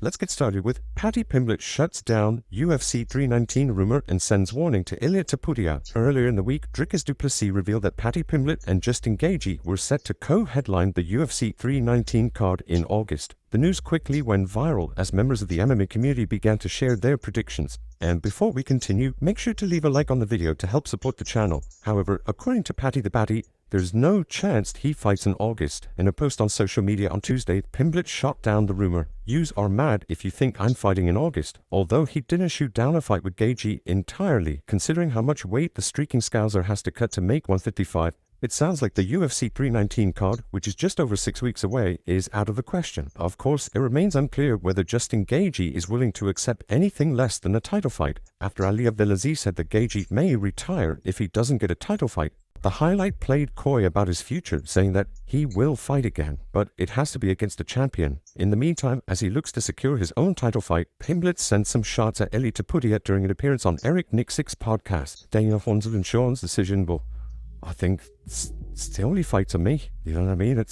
let's get started with Paddy Pimblett shuts down UFC 319 rumor and sends warning to Ilia Topuria. Earlier in the week, Dricus du Plessis revealed that Paddy Pimblett and Justin Gaethje were set to co-headline the UFC 319 card in August. The news quickly went viral as members of the MMA community began to share their predictions. And before we continue, make sure to leave a like on the video to help support the channel. However, according to Paddy the Batty, there's no chance he fights in August. In a post on social media on Tuesday, Pimblett shot down the rumor. "Yous are mad if you think I'm fighting in August." Although he didn't shoot down a fight with Gaethje entirely, considering how much weight the streaking Scouser has to cut to make 155, it sounds like the UFC 319 card, which is just over 6 weeks away, is out of the question. Of course, it remains unclear whether Justin Gaethje is willing to accept anything less than a title fight, after Ali Abdelaziz said that Gaethje may retire if he doesn't get a title fight. The highlight played coy about his future, saying that he will fight again, but it has to be against a champion. In the meantime, as he looks to secure his own title fight, Pimblett sent some shots at Ilia Topuria during an appearance on Eric Nixick's podcast. Daniel Honzel and Sean's decision, but I think it's the only fight to me. You know what I mean?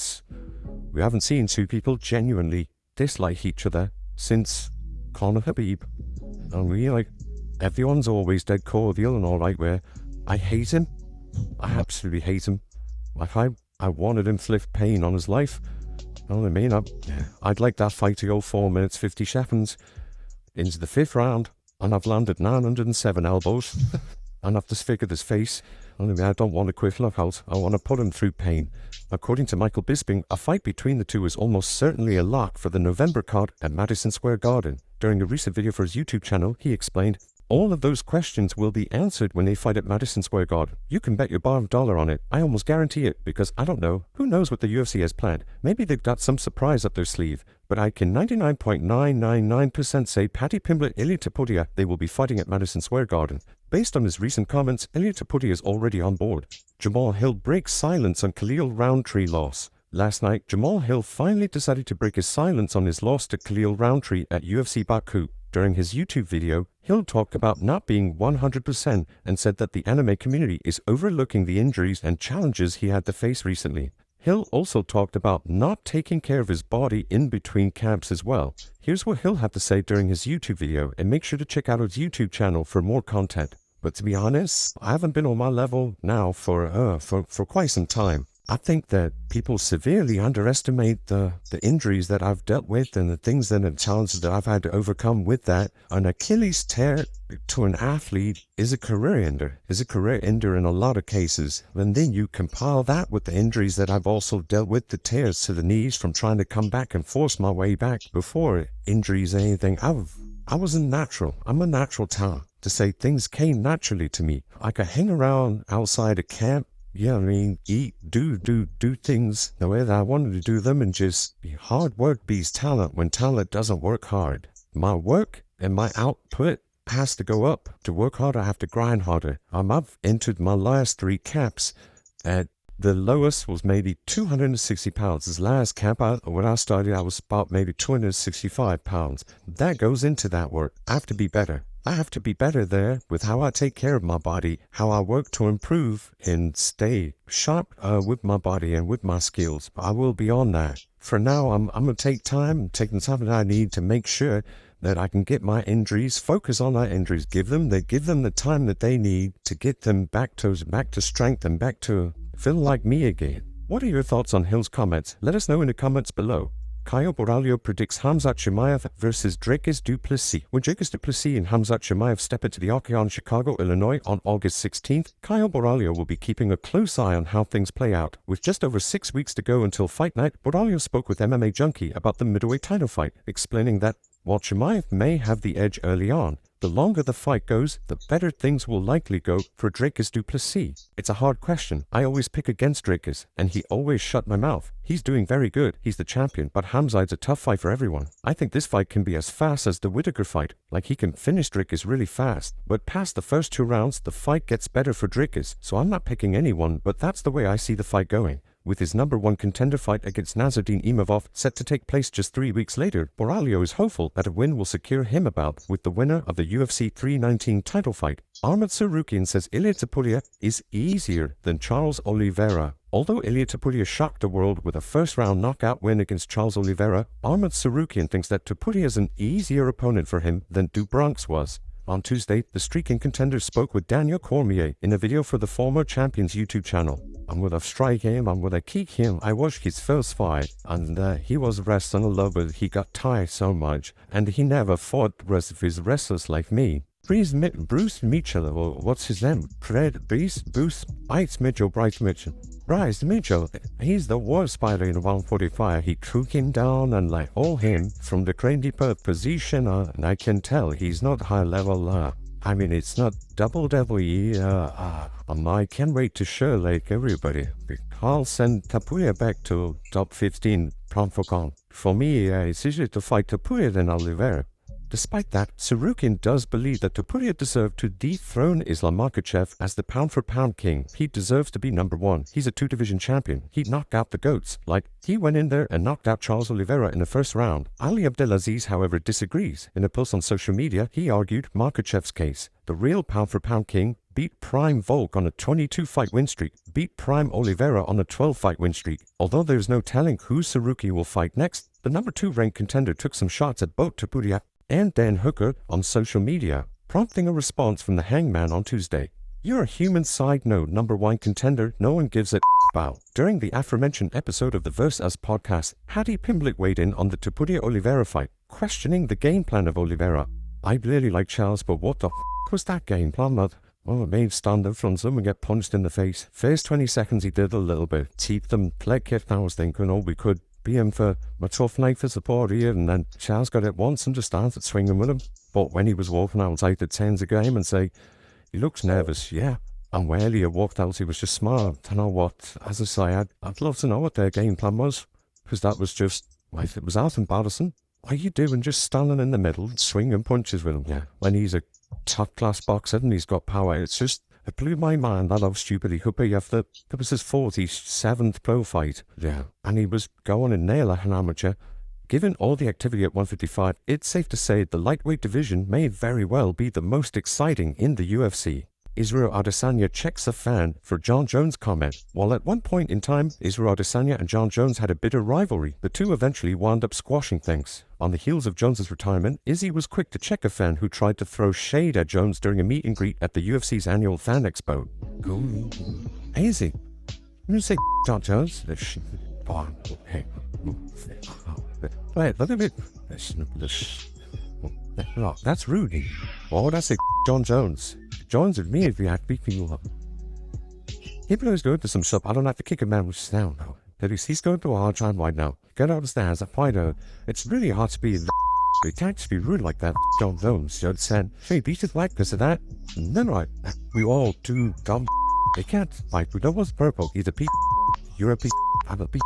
We haven't seen two people genuinely dislike each other since Conor Habib. And everyone's always dead cordial and all right, where I hate him. I absolutely hate him. I wanted him to lift pain on his life. You know what I mean? I'd like that fight to go 4 minutes 50 seconds into the 5th round, and I've landed 907 elbows, and I've disfigured his face. I don't want to quit knockout. I want to put him through pain. According to Michael Bisping, a fight between the two is almost certainly a lock for the November card at Madison Square Garden. During a recent video for his YouTube channel, he explained, "All of those questions will be answered when they fight at Madison Square Garden. You can bet your bottom dollar on it. I almost guarantee it, because I don't know. Who knows what the UFC has planned? Maybe they've got some surprise up their sleeve. But I can 99.999% say Paddy Pimblett, Ilia Topuria, they will be fighting at Madison Square Garden." Based on his recent comments, Ilia Topuria is already on board. Jamal Hill breaks silence on Khalil Roundtree loss. Last night, Jamal Hill finally decided to break his silence on his loss to Khalil Roundtree at UFC Baku. During his YouTube video, Hill talked about not being 100% and said that the anime community is overlooking the injuries and challenges he had to face recently. Hill also talked about not taking care of his body in between camps as well. Here's what Hill had to say during his YouTube video, and make sure to check out his YouTube channel for more content. But to be honest, I haven't been on my level now for quite some time. I think that people severely underestimate the injuries that I've dealt with and the things and the challenges that I've had to overcome with that. An Achilles tear to an athlete is a career ender, in a lot of cases. And then you compile that with the injuries that I've also dealt with, the tears to the knees from trying to come back and force my way back. Before injuries, anything, I was a natural. I'm a natural talent. To say things came naturally to me. I could hang around outside a camp. Yeah, I mean, eat, do things the way that I wanted to do them, and just be hard work beats talent when talent doesn't work hard. My work and my output has to go up. To work harder, I have to grind harder. I've entered my last 3 camps at the lowest was maybe 260 pounds. This last camp, when I started, I was about maybe 265 pounds. That goes into that work. I have to be better. I have to be better there with how I take care of my body, how I work to improve and stay sharp with my body and with my skills. I will be on that. For now, I'm going to take time, taking the time that I need to make sure that I can get my injuries, focus on my injuries, give them the time that they need to get them back to strength and back to feeling like me again. What are your thoughts on Hill's comments? Let us know in the comments below. Caio Borralho predicts Khamzat Chimaev versus Dricus du Plessis. When Dricus du Plessis and Khamzat Chimaev step into the Octagon in Chicago, Illinois on August 16th, Caio Borralho will be keeping a close eye on how things play out. With just over 6 weeks to go until fight night, Borralho spoke with MMA Junkie about the middleweight title fight, explaining that while Chimaev may have the edge early on, the longer the fight goes, the better things will likely go for Dricus du Plessis. It's a hard question. I always pick against Dricus, and he always shut my mouth. He's doing very good. He's the champion, but Khamzat's a tough fight for everyone. I think this fight can be as fast as the Whittaker fight. Like, he can finish Dricus really fast. But past the first 2 rounds, the fight gets better for Dricus, so I'm not picking anyone, but that's the way I see the fight going. With his #1 contender fight against Nasruddin Imavov set to take place just 3 weeks later, Borralho is hopeful that a win will secure him a bout with the winner of the UFC 319 title fight. Ahmed Sarukian says Ilia Topuria is easier than Charles Oliveira. Although Ilia Topuria shocked the world with a first-round knockout win against Charles Oliveira, Ahmed Sarukian thinks that Topuria is an easier opponent for him than Dubronx was. On Tuesday, the streaking contender spoke with Daniel Cormier in a video for the former champion's YouTube channel. I'm gonna strike him, I'm gonna kick him. I watched his first fight, and he was wrestling a lot, but he got tired so much, and he never fought the rest of his wrestlers like me. Bruce Mitchell, or what's his name? Bryce Mitchell. Bryce Mitchell, he's the worst fighter in 145. He took him down and like all him from the crazy position, and I can tell he's not high level. I mean, it's not WWE. I can't wait to show like everybody. I'll send Topuria back to top 15 pound for pound. For me, it's easier to fight Topuria than Oliveira. Despite that, Sarukian does believe that Topuria deserved to dethrone Islam Makhachev as the pound-for-pound king. He deserves to be #1. He's a 2-division champion. He knocked out the GOATs. He went in there and knocked out Charles Oliveira in the first round. Ali Abdelaziz, however, disagrees. In a post on social media, he argued Makhachev's case. The real pound-for-pound king beat Prime Volk on a 22-fight win streak, beat Prime Oliveira on a 12-fight win streak. Although there's no telling who Sarukian will fight next, the #2 ranked contender took some shots at both Topuria and Dan Hooker on social media, prompting a response from the Hangman on Tuesday. You're a human side note #1 contender, no one gives a about. During the aforementioned episode of the Verse Us podcast, Paddy Pimblett weighed in on the Topuria Oliveira fight, questioning the game plan of Oliveira. I really like Charles, but what the was that game plan? Well, it made stand in front of him and get punched in the face. First 20 seconds he did a little bit, keep them leg kick, and I was thinking, we could be in for a tough night for support here, and then Charles got it once and just started swinging with him. But when he was walking outside the 10s a game and say, he looks nervous, yeah. And when he walked out, he was just smart. You know what, as I say, I'd love to know what their game plan was, because that was just, if it was out embarrassing, what are you doing just standing in the middle, swinging punches with him? Yeah. When he's a top-class boxer and he's got power, it blew my mind that how stupid he could be after that was his 47th pro fight. Yeah. And he was going and nail an amateur. Given all the activity at 155, it's safe to say the lightweight division may very well be the most exciting in the UFC. Israel Adesanya checks a fan for Jon Jones' comment. While at one point in time, Israel Adesanya and Jon Jones had a bitter rivalry, the two eventually wound up squashing things. On the heels of Jones's retirement, Izzy was quick to check a fan who tried to throw shade at Jones during a meet and greet at the UFC's annual fan expo. Hey, Izzy, you say Jon Jones? Hey. Wait, look at it. That's rude. Oh, that's Jon Jones. Jones with me if you have to beat people up. He blows going to some shop. I don't have to kick a man with sound now. He's going through a hard time right now. Get out of the as a fighter. It's really hard to be you can't just be rude like that. Jon Jones, you said, hey, beat his wife because of that. And then right, we all do dumb. They can't fight. We know what's purple. He's a piece. You're a piece. I'm a piece.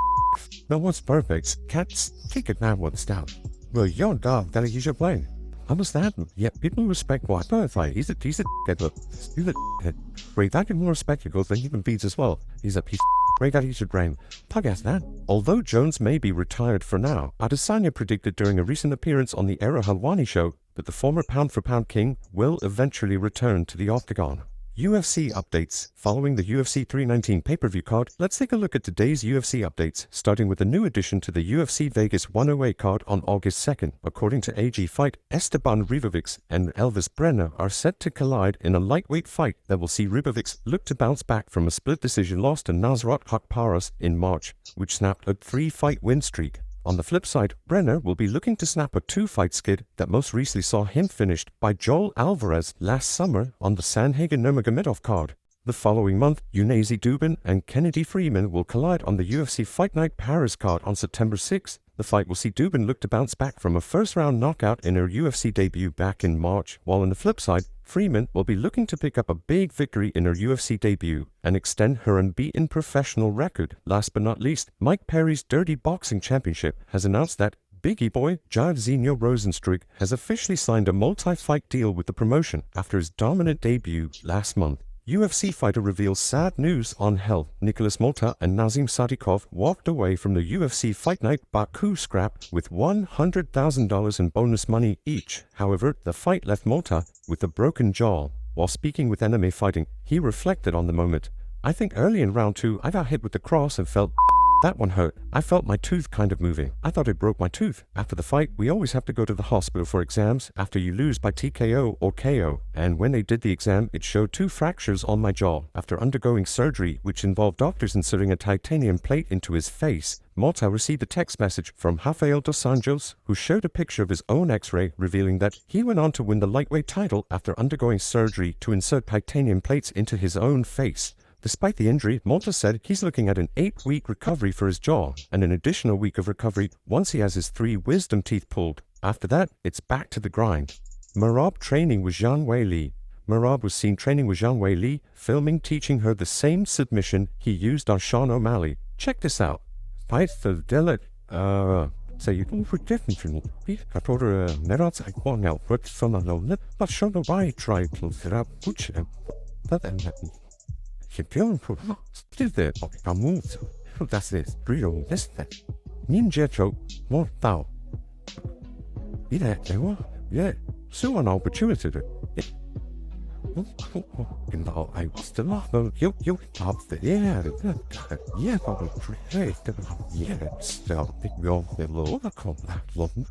No one's perfect. Can't kick a man with down. Well, you're dog. That is your plane. Understand? Yeah, people respect white birthright. He's a dickhead, look. He's a dickhead. Great, that can more respect you goes than human beings as well. He's a piece of great that he should brain. Podcast that. Although Jones may be retired for now, Adesanya predicted during a recent appearance on the Era Helwani show that the former pound-for-pound king will eventually return to the octagon. UFC updates. Following the UFC 319 pay-per-view card, let's take a look at today's UFC updates, starting with a new addition to the UFC Vegas 108 card on August 2nd. According to AG Fight, Esteban Ribovics and Elvis Brenner are set to collide in a lightweight fight that will see Ribovics look to bounce back from a split decision loss to Nasrat Haqparas in March, which snapped a 3-fight win streak. On the flip side, Brenner will be looking to snap a 2-fight skid that most recently saw him finished by Joel Alvarez last summer on the Sanhagen Nurmagomedov card. The following month, Unazi Dubin and Kennedy Freeman will collide on the UFC Fight Night Paris card on September 6th. The fight will see Dubin look to bounce back from a first-round knockout in her UFC debut back in March, while on the flip side, Freeman will be looking to pick up a big victory in her UFC debut and extend her unbeaten professional record. Last but not least, Mike Perry's Dirty Boxing Championship has announced that Biggie Boy Jairzinho Rozenstruik has officially signed a multi-fight deal with the promotion after his dominant debut last month. UFC fighter reveals sad news on health. Nicholas Malta and Nazim Sadikov walked away from the UFC Fight Night Baku scrap with $100,000 in bonus money each. However, the fight left Malta with a broken jaw. While speaking with MMA Fighting, he reflected on the moment. "I think early in round 2 I got hit with the cross and felt that one hurt. I felt my tooth kind of moving. I thought it broke my tooth. After the fight, we always have to go to the hospital for exams after you lose by TKO or KO. And when they did the exam, it showed 2 fractures on my jaw. After undergoing surgery, which involved doctors inserting a titanium plate into his face, Malta received a text message from Rafael dos Anjos, who showed a picture of his own x-ray revealing that he went on to win the lightweight title after undergoing surgery to insert titanium plates into his own face. Despite the injury, Malta said he's looking at an 8-week recovery for his jaw and an additional week of recovery once he has his 3 wisdom teeth pulled. After that, it's back to the grind. Merab training with Zhang Weili. Merab was seen training with Zhang Weili, filming teaching her the same submission he used on Sean O'Malley. Check this out. Fight the delet, så you can forget me from it. I told her, Merab, I want out, but from alone, but show the right try to set up, which, that and that. Campeão por still famoso. Das ist brilho desta. Ninja choke mortal. Yeah, so an opportunity. I was still off. You top the yeah,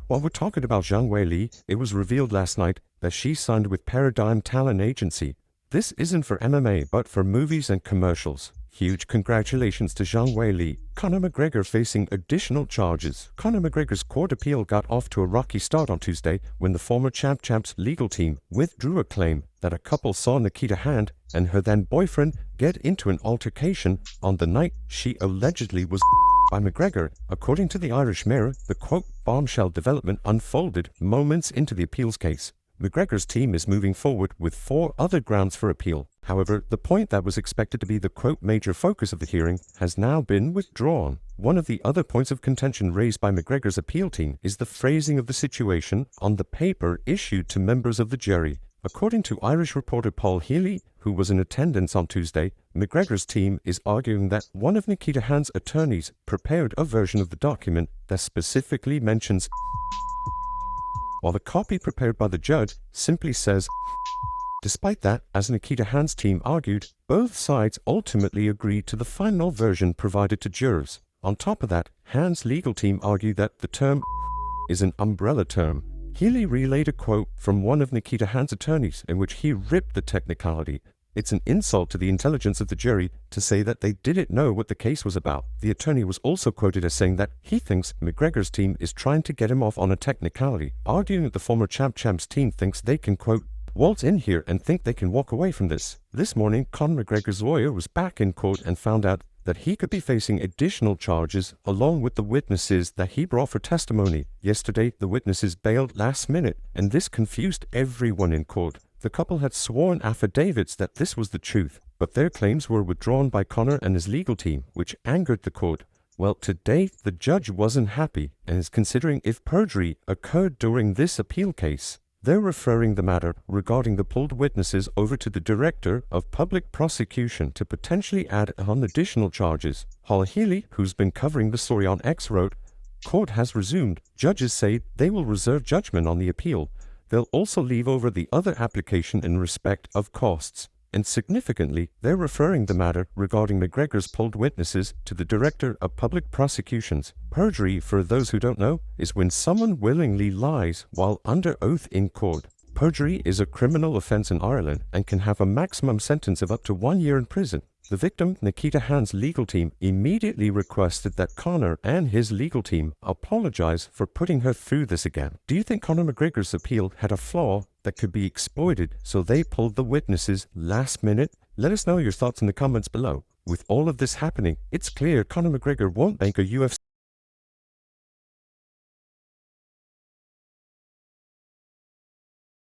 while we're talking about Zhang Weili, it was revealed last night that she signed with Paradigm Talent Agency. This isn't for MMA, but for movies and commercials. Huge congratulations to Zhang Weili. Conor McGregor facing additional charges. Conor McGregor's court appeal got off to a rocky start on Tuesday when the former champ's legal team withdrew a claim that a couple saw Nikita Hand and her then boyfriend get into an altercation on the night she allegedly was by McGregor. According to the Irish Mirror, the quote bombshell development unfolded moments into the appeals case. McGregor's team is moving forward with 4 other grounds for appeal. However, the point that was expected to be the quote major focus of the hearing has now been withdrawn. One of the other points of contention raised by McGregor's appeal team is the phrasing of the situation on the paper issued to members of the jury. According to Irish reporter Paul Healy, who was in attendance on Tuesday, McGregor's team is arguing that one of Nikita Hand's attorneys prepared a version of the document that specifically mentions while the copy prepared by the judge simply says. Despite that, as Nikita Hand's team argued, both sides ultimately agreed to the final version provided to jurors. On top of that, Hand's legal team argued that the term is an umbrella term. Healy relayed a quote from one of Nikita Hand's attorneys in which he ripped the technicality. It's an insult to the intelligence of the jury to say that they didn't know what the case was about. The attorney was also quoted as saying that he thinks McGregor's team is trying to get him off on a technicality, arguing that the former champ's team thinks they can, quote, waltz in here and think they can walk away from this. This morning, Conor McGregor's lawyer was back in court and found out that he could be facing additional charges along with the witnesses that he brought for testimony. Yesterday, the witnesses bailed last minute, and this confused everyone in court. The couple had sworn affidavits that this was the truth, but their claims were withdrawn by Conor and his legal team, which angered the court. Well, today, the judge wasn't happy and is considering if perjury occurred during this appeal case. They're referring the matter regarding the pulled witnesses over to the Director of Public Prosecution to potentially add on additional charges. Paul Healy, who's been covering the story on X, wrote, "Court has resumed. Judges say they will reserve judgment on the appeal. They'll also leave over the other application in respect of costs." And significantly, they're referring the matter regarding McGregor's pulled witnesses to the Director of Public Prosecutions. Perjury, for those who don't know, is when someone willingly lies while under oath in court. Perjury is a criminal offense in Ireland and can have a maximum sentence of up to 1 year in prison. The victim, Nikita Hand's legal team, immediately requested that Conor and his legal team apologize for putting her through this again. Do you think Conor McGregor's appeal had a flaw that could be exploited, so they pulled the witnesses last minute? Let us know your thoughts in the comments below. With all of this happening, it's clear Conor McGregor won't make a UFC